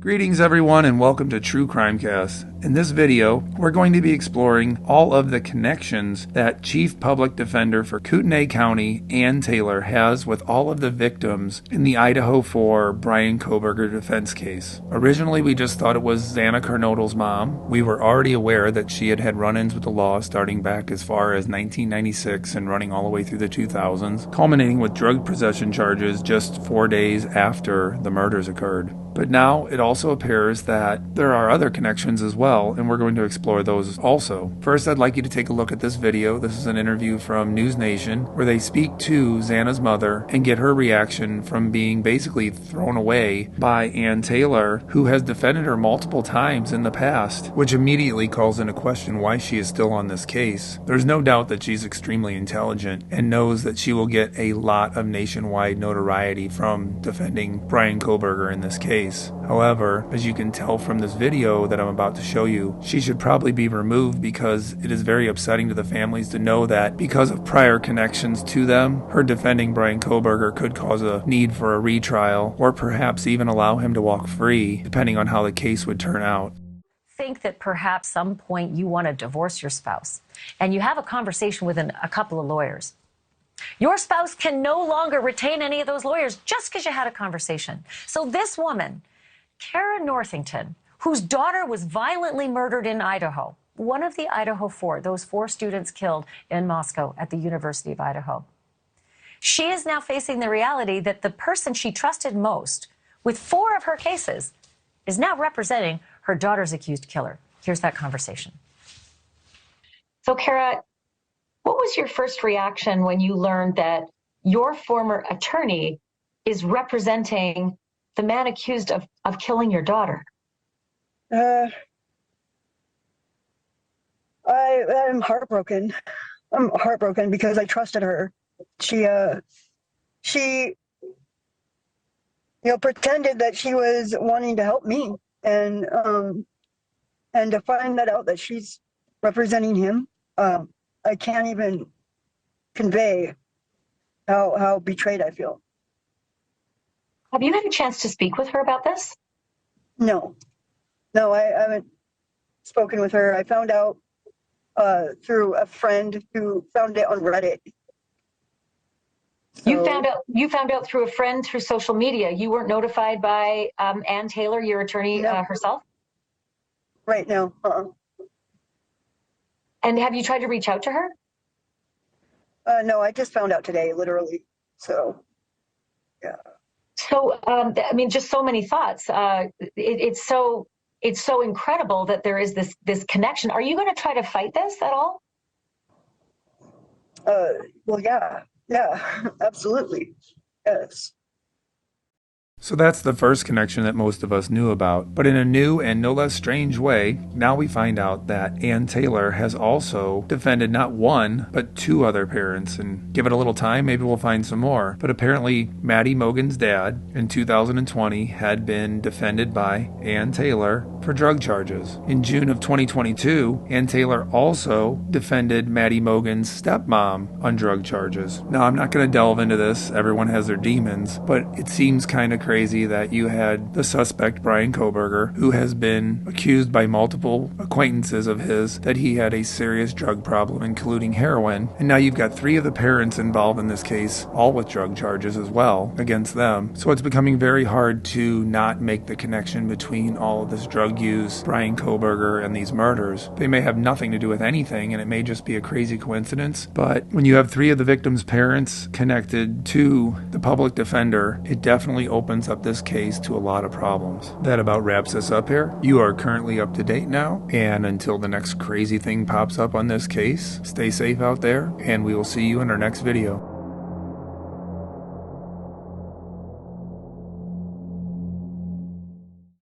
Greetings everyone and welcome to True Crimecast. In this video, we're going to be exploring all of the connections that Chief Public Defender for Kootenai County, Ann Taylor, has with all of the victims in the Idaho 4 Bryan Kohberger defense case. Originally, we just thought it was Xana Kernodle's mom. We were already aware that she had had run-ins with the law starting back as far as 1996 and running all the way through the 2000s, culminating with drug possession charges just 4 days after the murders occurred. But now it also appears that there are other connections as well, and we're going to explore those also. First, I'd like you to take a look at this video. This is an interview from News Nation where they speak to Xana's mother and get her reaction from being basically thrown away by Ann Taylor, who has defended her multiple times in the past, which immediately calls into question why she is still on this case. There's no doubt that she's extremely intelligent and knows that she will get a lot of nationwide notoriety from defending Bryan Kohberger in this case. However, as you can tell from this video that I'm about to show you, she should probably be removed because it is very upsetting to the families to know that because of prior connections to them, her defending Bryan Kohberger could cause a need for a retrial or perhaps even allow him to walk free, depending on how the case would turn out. Think that perhaps some point you want to divorce your spouse and you have a conversation with a couple of lawyers. Your spouse can no longer retain any of those lawyers just because you had a conversation. So this woman, Kara Northington, whose daughter was violently murdered in Idaho, one of the Idaho 4, those 4 students killed in Moscow at the University of Idaho. She is now facing the reality that the person she trusted most with 4 of her cases is now representing her daughter's accused killer. Here's that conversation. So, Kara, what was your first reaction when you learned that your former attorney is representing the man accused of killing your daughter? I'm heartbroken. I'm heartbroken because I trusted her. She pretended that she was wanting to help me, and to find that out that she's representing him, I can't even convey how betrayed I feel. Have you had a chance to speak with her about this? No, I haven't spoken with her. I found out through a friend who found it on Reddit. So, you found out through a friend through social media. You weren't notified by Ann Taylor, your attorney, no. herself? Right now. And have you tried to reach out to her? No, I just found out today, literally. So, yeah. So, I mean, just so many thoughts. It's so incredible that there is this connection. Are you going to try to fight this at all? Well, yeah, absolutely, yes. So that's the first connection that most of us knew about. But in a new and no less strange way, now we find out that Ann Taylor has also defended not 1, but 2 other parents. And give it a little time, maybe we'll find some more. But apparently, Madison Mogen's dad in 2020 had been defended by Ann Taylor for drug charges. In June of 2022, Ann Taylor also defended Madison Mogen's stepmom on drug charges. Now, I'm not going to delve into this. Everyone has their demons. But it seems kind of crazy that you had the suspect, Bryan Kohberger, who has been accused by multiple acquaintances of his that he had a serious drug problem, including heroin. And now you've got 3 of the parents involved in this case, all with drug charges as well against them. So it's becoming very hard to not make the connection between all of this drug use, Bryan Kohberger, and these murders. They may have nothing to do with anything, and it may just be a crazy coincidence. But when you have 3 of the victims' parents connected to the public defender, it definitely opens up this case to a lot of problems. That about wraps us up here. You are currently up to date now, and until the next crazy thing pops up on this case, stay safe out there, and we will see you in our next video.